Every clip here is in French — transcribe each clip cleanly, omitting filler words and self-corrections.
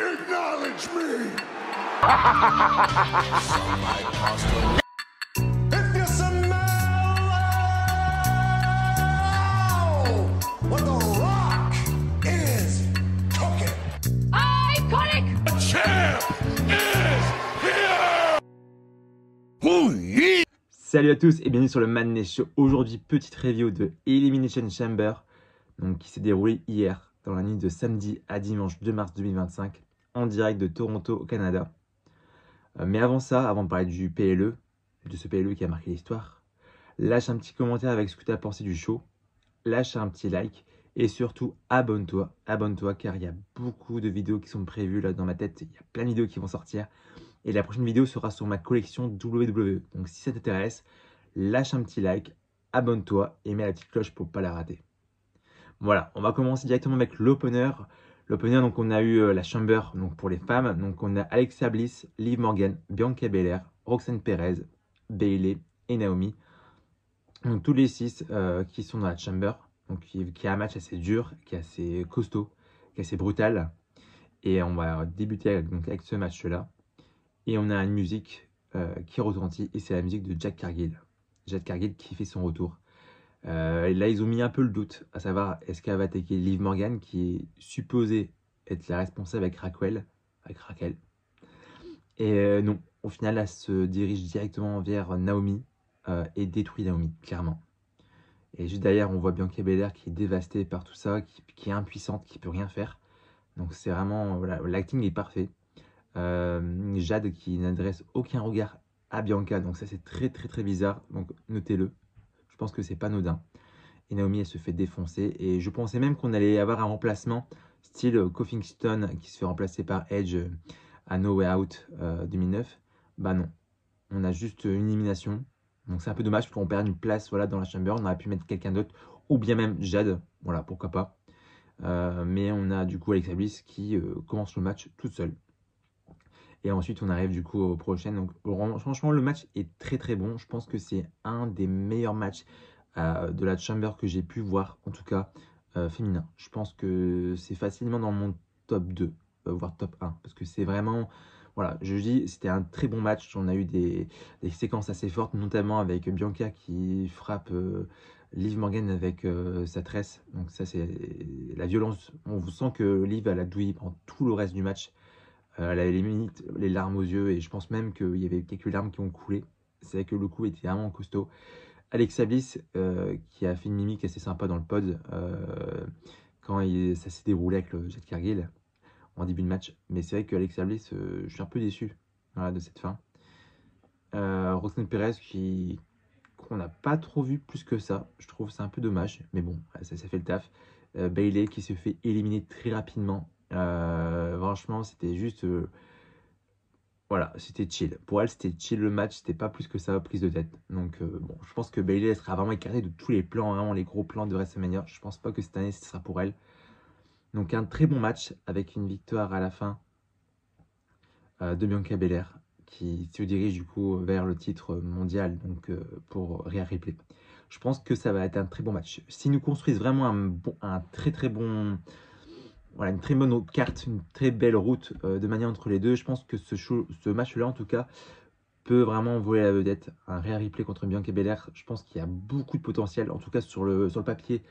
Acknowledge me! If you smell what the rock is cooking. Iconic! The champ is here! Oh yeah! Salut à tous et bienvenue sur le Madness Show. Aujourd'hui, petite review de Elimination Chamber donc, qui s'est déroulée hier dans la nuit de samedi à dimanche 2 mars 2025 en direct de Toronto au Canada. Mais avant ça, avant de parler du PLE, de ce PLE qui a marqué l'histoire, lâche un petit commentaire avec ce que tu as pensé du show, lâche un petit like et surtout abonne-toi car il y a beaucoup de vidéos qui sont prévues là dans ma tête, il y a plein de vidéos qui vont sortir. Et la prochaine vidéo sera sur ma collection WWE. Donc si ça t'intéresse, lâche un petit like, abonne-toi et mets la petite cloche pour ne pas la rater. Voilà, on va commencer directement avec l'opener. L'opener, donc on a eu la Chamber donc pour les femmes. Donc on a Alexa Bliss, Liv Morgan, Bianca Belair, Roxanne Perez, Bayley et Naomi. Donc tous les 6 qui sont dans la Chamber. Donc qui a un match assez dur, qui est assez costaud, qui est assez brutal. Et on va débuter avec ce match-là. Et on a une musique qui retentit, et c'est la musique de Jade Cargill. Jade Cargill qui fait son retour. Et là, ils ont mis un peu le doute, à savoir, est-ce qu'elle va attaquer Liv Morgan, qui est supposée être la responsable avec Raquel. Et non, au final, elle se dirige directement vers Naomi et détruit Naomi, clairement. Et juste derrière, on voit Bianca Belair qui est dévastée par tout ça, qui est impuissante, qui peut rien faire. Donc c'est vraiment, voilà, l'acting est parfait. Jade qui n'adresse aucun regard à Bianca, donc ça c'est très bizarre, donc notez-le, je pense que c'est pas anodin. Et Naomi elle se fait défoncer, et je pensais même qu'on allait avoir un remplacement style Kofi Kingston qui se fait remplacer par Edge à No Way Out 2009. Bah non, on a juste une élimination, donc c'est un peu dommage parce qu'on perd une place, voilà, dans la Chamber. On aurait pu mettre quelqu'un d'autre, ou bien même Jade, voilà, pourquoi pas. Mais on a du coup Alexa Bliss qui commence le match toute seule. Et ensuite, on arrive du coup au prochain. Donc, franchement, le match est très bon. Je pense que c'est un des meilleurs matchs de la Chamber que j'ai pu voir, en tout cas féminin. Je pense que c'est facilement dans mon top 2, voire top 1. Parce que c'est vraiment, voilà, je dis, c'était un très bon match. On a eu des séquences assez fortes, notamment avec Bianca qui frappe Liv Morgan avec sa tresse. Donc ça, c'est la violence. On vous sent que Liv, elle a douillé pendant tout le reste du match. Elle avait limite les larmes aux yeux, et je pense même qu'il y avait quelques larmes qui ont coulé. C'est vrai que le coup était vraiment costaud. Alexa Bliss qui a fait une mimique assez sympa dans le pod quand ça s'est déroulé avec le Jade Cargill en début de match. Mais c'est vrai que Alexa Bliss, je suis un peu déçu, voilà, de cette fin. Roxanne Perez qu'on n'a pas trop vu plus que ça. Je trouve c'est un peu dommage, mais bon, ça fait le taf. Bayley qui se fait éliminer très rapidement. Franchement, c'était juste... voilà, c'était chill. Pour elle, c'était chill le match, c'était pas plus que ça, prise de tête. Donc, bon, je pense que Bayley elle sera vraiment écartée de tous les plans, vraiment les gros plans de WrestleMania. Je pense pas que cette année, ce sera pour elle. Donc, un très bon match avec une victoire à la fin de Bianca Belair qui se dirige du coup vers le titre mondial, donc pour Rhea Ripley. Je pense que ça va être un très bon match. Si nous construisent vraiment un très bon... Voilà, une très bonne carte, une très belle route de manière entre les deux. Je pense que ce match-là, en tout cas, peut vraiment voler la vedette. Un Rhea Ripley contre Bianca Belair, je pense qu'il y a beaucoup de potentiel. En tout cas, sur le papier,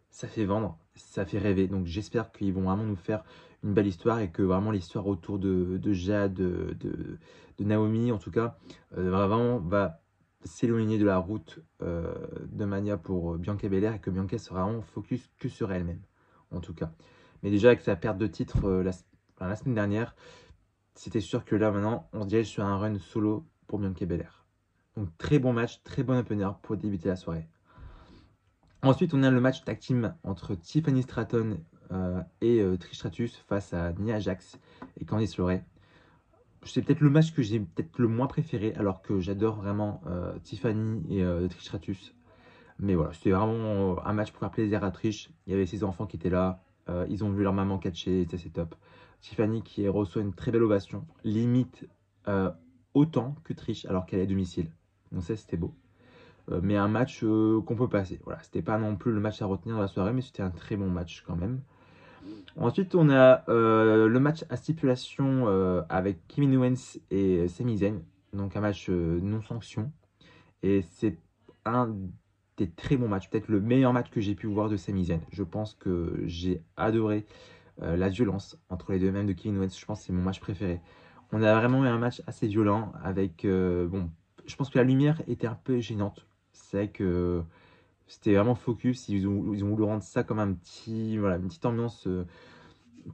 ça fait vendre, ça fait rêver. Donc j'espère qu'ils vont vraiment nous faire une belle histoire, et que vraiment l'histoire autour de Jade, de Naomi, en tout cas, vraiment va s'éloigner de la route de Mania pour Bianca Belair, et que Bianca sera vraiment focus que sur elle-même, en tout cas. Mais déjà, avec sa perte de titre la semaine dernière, c'était sûr que là, maintenant, on se dirige sur un run solo pour Bianca Belair. Donc, très bon match, très bon opener pour débuter la soirée. Ensuite, on a le match tag team entre Tiffany Stratton et Trish Stratus face à Nia Jax et Candice LeRae. C'est peut-être le match que j'ai peut-être le moins préféré, alors que j'adore vraiment Tiffany et Trish Stratus. Mais voilà, c'était vraiment un match pour faire plaisir à Trish. Il y avait ses enfants qui étaient là. Ils ont vu leur maman catcher, c'est top. Tiffany qui reçoit une très belle ovation, limite autant que Trish alors qu'elle est à domicile. Donc ça, c'était beau. Mais un match qu'on peut passer. Voilà, c'était pas non plus le match à retenir de la soirée, mais c'était un très bon match quand même. Ensuite, on a le match à stipulation avec Kevin Owens et Sami Zayn. Donc un match non sanction. Et c'est un des très bons matchs, peut-être le meilleur match que j'ai pu voir de Sami Zayn. Je pense que j'ai adoré la violence entre les deux, même de Kevin Owens. Je pense que c'est mon match préféré. On a vraiment eu un match assez violent avec... bon, je pense que la lumière était un peu gênante. C'est vrai que c'était vraiment focus. Ils ont voulu rendre ça comme un petit, voilà, une petite ambiance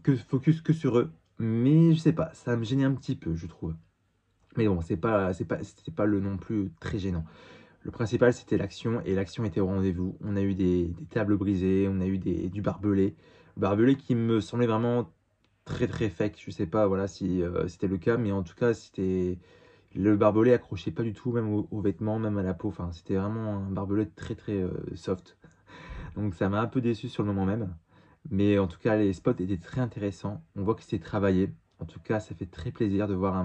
que focus que sur eux. Mais je sais pas, ça me gênait un petit peu, je trouve. Mais bon, c'était pas le non plus très gênant. Le principal, c'était l'action, et l'action était au rendez-vous. On a eu des tables brisées, on a eu du barbelé. Barbelé qui me semblait vraiment très très fake. Je sais pas voilà, si c'était le cas, mais en tout cas, le barbelé accrochait pas du tout, même aux vêtements, même à la peau. Enfin, c'était vraiment un barbelé très très soft. Donc ça m'a un peu déçu sur le moment même. Mais en tout cas, les spots étaient très intéressants. On voit que c'est travaillé. En tout cas, ça fait très plaisir de voir un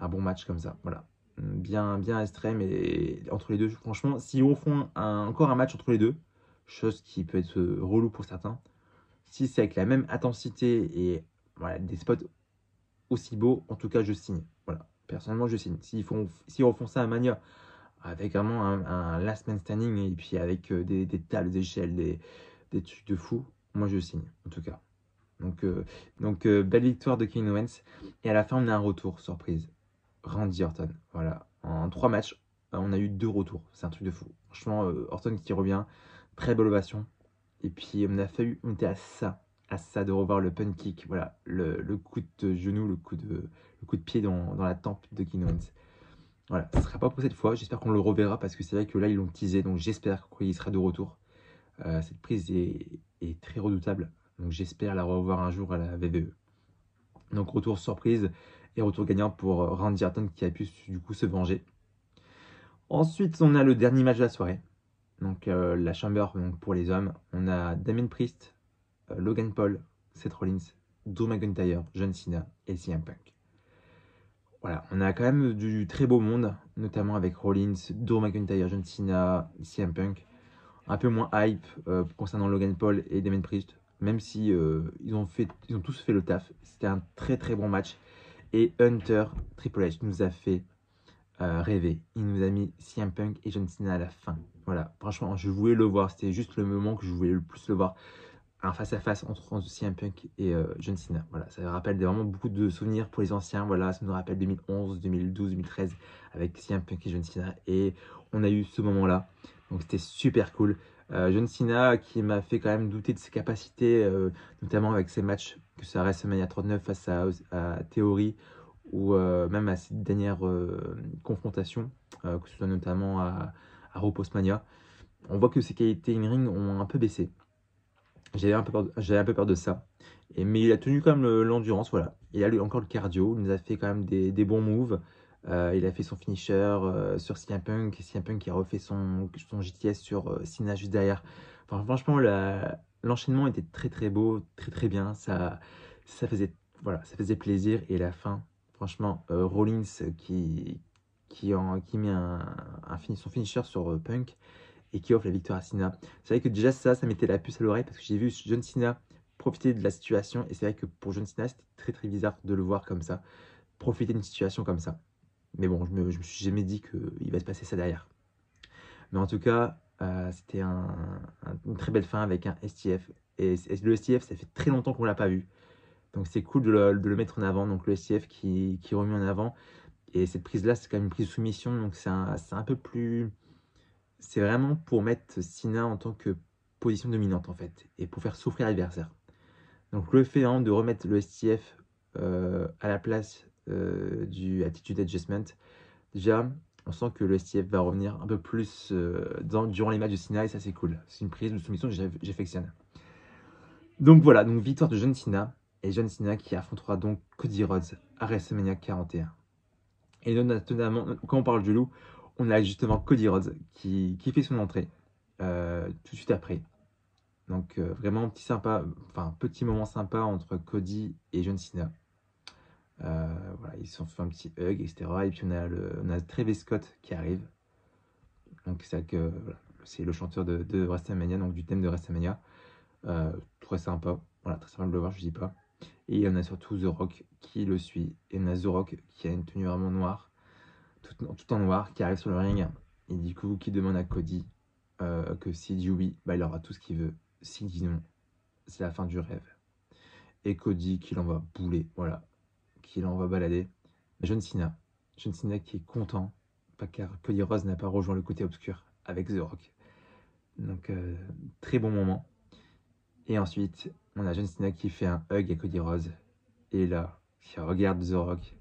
bon match comme ça. Voilà. Bien extrême. Et entre les deux, franchement, si on font encore un match entre les deux, chose qui peut être relou pour certains, si c'est avec la même intensité et voilà, des spots aussi beaux, en tout cas, je signe. Voilà. Personnellement, je signe. S'ils refont ça à Mania, avec vraiment un last man standing et puis avec des tables, des échelles, des trucs de fou, moi je signe, en tout cas. Donc, belle victoire de Kevin Owens. Et à la fin, on a un retour, surprise. Randy Orton. Voilà. En 3 matchs, on a eu 2 retours. C'est un truc de fou. Franchement, Orton qui revient. Très belle ovation. Et puis, on était à ça de revoir le pun kick. Voilà. Le coup de genou, le coup de pied dans la tempe de Kevin Owens. Voilà. Ce ne sera pas pour cette fois. J'espère qu'on le reverra parce que c'est vrai que là, ils l'ont teasé. Donc, j'espère qu'il sera de retour. Cette prise est très redoutable. Donc j'espère la revoir un jour à la VVE. Donc retour surprise et retour gagnant pour Randy Orton qui a pu du coup se venger. Ensuite, on a le dernier match de la soirée. Donc la Chamber donc, pour les hommes. On a Damien Priest, Logan Paul, Seth Rollins, Drew McIntyre, John Cena et CM Punk. Voilà, on a quand même du très beau monde, notamment avec Rollins, Drew McIntyre, John Cena, CM Punk. Un peu moins hype concernant Logan Paul et Damien Priest, même si ils ont tous fait le taf. C'était un très très bon match. Et Hunter Triple H nous a fait rêver. Il nous a mis CM Punk et John Cena à la fin. Voilà, franchement, je voulais le voir. C'était juste le moment que je voulais le plus le voir. Un face-à-face entre CM Punk et John Cena. Voilà, ça me rappelle vraiment beaucoup de souvenirs pour les anciens. Voilà, ça nous rappelle 2011, 2012, 2013 avec CM Punk et John Cena. Et on a eu ce moment-là. Donc c'était super cool. John Cena qui m'a fait quand même douter de ses capacités, notamment avec ses matchs, que ça reste WrestleMania 39 face à Theory ou même à ses dernières confrontations, que ce soit notamment à Mania. On voit que ses qualités in-ring ont un peu baissé. J'avais un peu peur de ça. Mais il a tenu quand même l'endurance, voilà. Il a eu encore le cardio, il nous a fait quand même des bons moves. Il a fait son finisher sur CM Punk qui a refait son JTS sur Cena juste derrière. Enfin, franchement, l'enchaînement était très très beau, très très bien. Ça faisait, voilà, ça faisait plaisir. Et la fin, franchement, Rollins qui met son finisher sur Punk et qui offre la victoire à Cena. C'est vrai que déjà ça mettait la puce à l'oreille parce que j'ai vu John Cena profiter de la situation et c'est vrai que pour John Cena c'était très très bizarre de le voir comme ça, profiter d'une situation comme ça. Mais bon, je me suis jamais dit qu'il va se passer ça derrière. Mais en tout cas, c'était une très belle fin avec un STF. Et le STF, ça fait très longtemps qu'on l'a pas vu. Donc c'est cool de le mettre en avant. Donc le STF qui est remis en avant. Et cette prise-là, c'est quand même une prise de soumission. Donc c'est un peu plus... C'est vraiment pour mettre Cena en tant que position dominante en fait. Et pour faire souffrir l'adversaire. Donc le fait de remettre le STF à la place du Attitude Adjustment, déjà on sent que le STF va revenir un peu plus durant les matchs de Cena et ça c'est cool. C'est une prise de soumission que j'affectionne. Donc voilà, donc victoire de John Cena et John Cena qui affrontera donc Cody Rhodes à WrestleMania 41. Et notamment, quand on parle du loup, on a justement Cody Rhodes qui fait son entrée tout de suite après. Donc vraiment petit moment sympa entre Cody et John Cena. Voilà, ils se sont fait un petit hug, etc. Et puis on a Travis Scott qui arrive. Donc c'est le chanteur de WrestleMania, donc du thème de WrestleMania. Très sympa. Voilà, très sympa de le voir, je dis pas. Et on a surtout The Rock qui le suit. Et on a The Rock qui a une tenue vraiment noire, tout en noir, qui arrive sur le ring. Et du coup, qui demande à Cody que s'il dit oui, bah, il aura tout ce qu'il veut. S'il dit non, c'est la fin du rêve. Et Cody qui l'envoie bouler, voilà, qui l'envoie balader. John Cena. John Cena qui est content, pas car Cody Rhodes n'a pas rejoint le côté obscur avec The Rock. Donc, très bon moment. Et ensuite, on a John Cena qui fait un hug à Cody Rhodes. Et là, qui regarde The Rock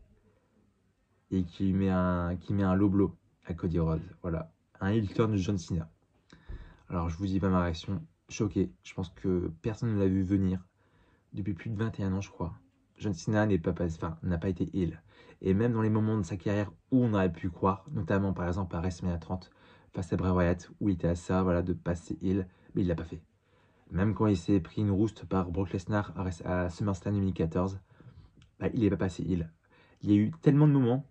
et qui met un low blow à Cody Rhodes. Voilà, un heel turn de John Cena. Alors, je vous dis pas ma réaction, choqué. Je pense que personne ne l'a vu venir depuis plus de 21 ans, je crois. John Cena n'a pas été heel. Et même dans les moments de sa carrière où on aurait pu croire, notamment par exemple à WrestleMania 30 face à Bray Wyatt, où il était à ça, voilà, de passer heel, mais il l'a pas fait. Même quand il s'est pris une rouste par Brock Lesnar à SummerSlam 2014, bah, il n'est pas passé heel. Il y a eu tellement de moments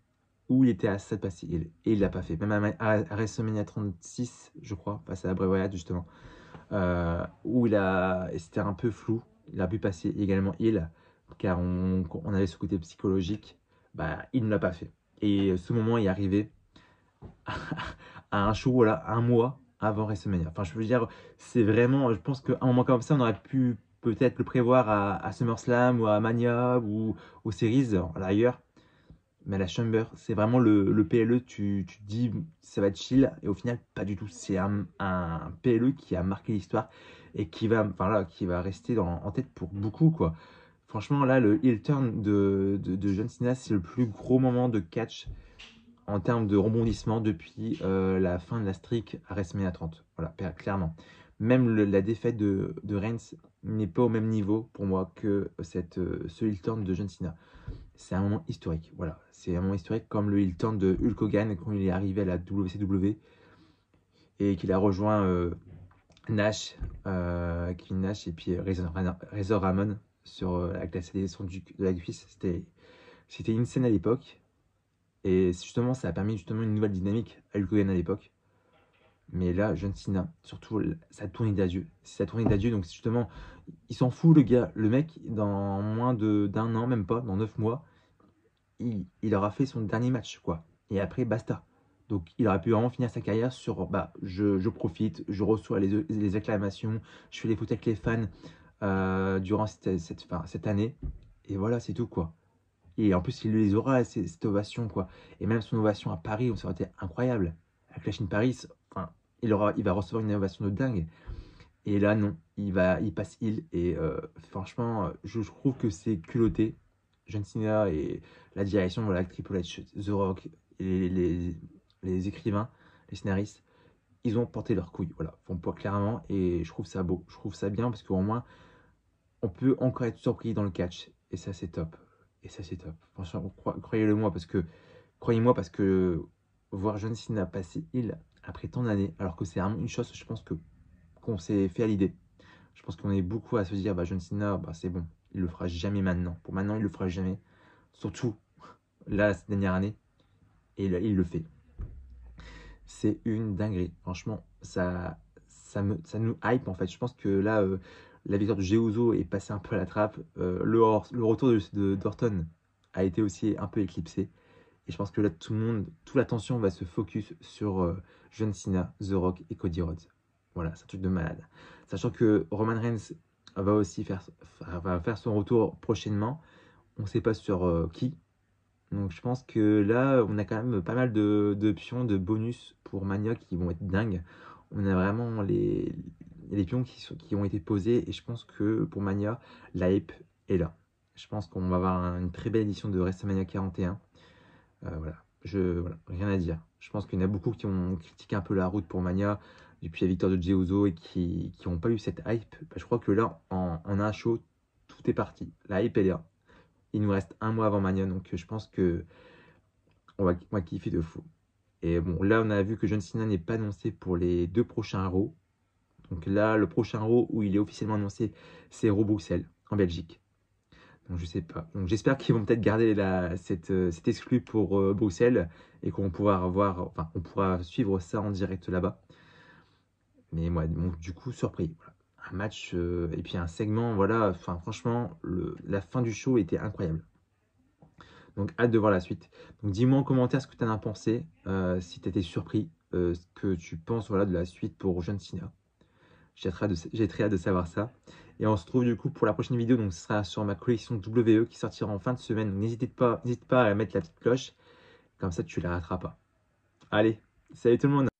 où il était à ça de passer heel, et il l'a pas fait. Même à WrestleMania 36, je crois, face à Bray Wyatt justement, où c'était un peu flou, il a pu passer également heel, car on avait ce côté psychologique, bah, il ne l'a pas fait. Et ce moment est arrivé à un show, voilà, un mois avant WrestleMania. Enfin, je veux dire, c'est vraiment, je pense qu'à un moment comme ça, on aurait pu peut-être le prévoir à SummerSlam ou à Mania ou aux Series, ailleurs. Mais à la Chamber, c'est vraiment le PLE, tu te dis ça va être chill, et au final, pas du tout. C'est un PLE qui a marqué l'histoire et qui va rester en tête pour beaucoup, quoi. Franchement, là, le heel turn de John Cena, c'est le plus gros moment de catch en termes de rebondissement depuis la fin de la streak à WrestleMania 30. Voilà, clairement. Même la défaite de Reigns n'est pas au même niveau pour moi que ce heel turn de John Cena. C'est un moment historique. Voilà, c'est un moment historique comme le heel turn de Hulk Hogan quand il est arrivé à la WCW et qu'il a rejoint Nash, Kevin Nash et puis Razor Ramon avec la sélection de la cuisse. C'était une scène à l'époque. Et justement, ça a permis justement une nouvelle dynamique à Hulk Hogan à l'époque. Mais là, John Cena, surtout sa tournée d'adieu. C'est sa tournée d'adieu, donc justement, il s'en fout le gars. Le mec, dans moins d'un an, même pas, dans 9 mois, il aura fait son dernier match, quoi. Et après, basta. Donc il aurait pu vraiment finir sa carrière sur, bah, je profite, je reçois les acclamations, je fais les photos avec les fans durant cette année. Et voilà, c'est tout, quoi. Et en plus, il les aura, cette ovation, quoi. Et même son ovation à Paris, ça aurait été incroyable. À Clash in Paris, enfin, il va recevoir une ovation de dingue. Et là, non, il passe il. Et franchement, je trouve que c'est culotté. John Cena et la direction, voilà, Triple H, The Rock, et les écrivains, les scénaristes, ils ont porté leur couille, voilà, font pas clairement. Et je trouve ça beau, je trouve ça bien parce qu'au moins, on peut encore être surpris dans le catch. Et ça, c'est top. Et ça, c'est top. Franchement, croyez-moi, parce que voir John Cena passer il après tant d'années, alors que c'est vraiment une chose, je pense qu'on s'est fait à l'idée. Je pense qu'on est beaucoup à se dire, bah, John Cena, bah, c'est bon, il le fera jamais maintenant. Pour maintenant, il le fera jamais. Surtout là, cette dernière année. Et là, il le fait. C'est une dinguerie. Franchement, ça nous hype en fait. Je pense que là, la victoire de Jey est passée un peu à la trappe. Le retour d'Orton a été aussi un peu éclipsé. Et je pense que là, toute l'attention va se focus sur John Cena, The Rock et Cody Rhodes. Voilà, c'est un truc de malade. Sachant que Roman Reigns va aussi va faire son retour prochainement. On ne sait pas sur qui. Donc je pense que là, on a quand même pas mal d'options, de bonus pour Mania qui vont être dingues. On a vraiment les pions qui ont été posés. Et je pense que pour Mania, la hype est là. Je pense qu'on va avoir une très belle édition de WrestleMania 41. Voilà, rien à dire. Je pense qu'il y en a beaucoup qui ont critiqué un peu la route pour Mania depuis la victoire de Jey Uso et qui n'ont pas eu cette hype. Bah, je crois que là, en un show, tout est parti. La hype, elle est là. Il nous reste un mois avant Mania, donc je pense que on va kiffer de fou. Et bon, là, on a vu que John Cena n'est pas annoncé pour les 2 prochains Raw. Donc là, le prochain Raw où il est officiellement annoncé, c'est Raw Bruxelles, en Belgique. Donc je sais pas. Donc j'espère qu'ils vont peut-être garder cet exclu pour Bruxelles et qu'on pourra on pourra suivre ça en direct là-bas. Mais moi, bon, du coup, surpris. Voilà. un match et puis un segment, voilà. Enfin, franchement, la fin du show était incroyable. Donc, hâte de voir la suite. Donc, dis-moi en commentaire ce que tu en as pensé, si tu étais surpris, ce que tu penses voilà, de la suite pour John Cena. J'ai très hâte de savoir ça. Et on se retrouve du coup pour la prochaine vidéo. Donc, ce sera sur ma collection WWE qui sortira en fin de semaine. Donc, n'hésite pas à mettre la petite cloche. Comme ça, tu la rateras pas. Allez, salut tout le monde!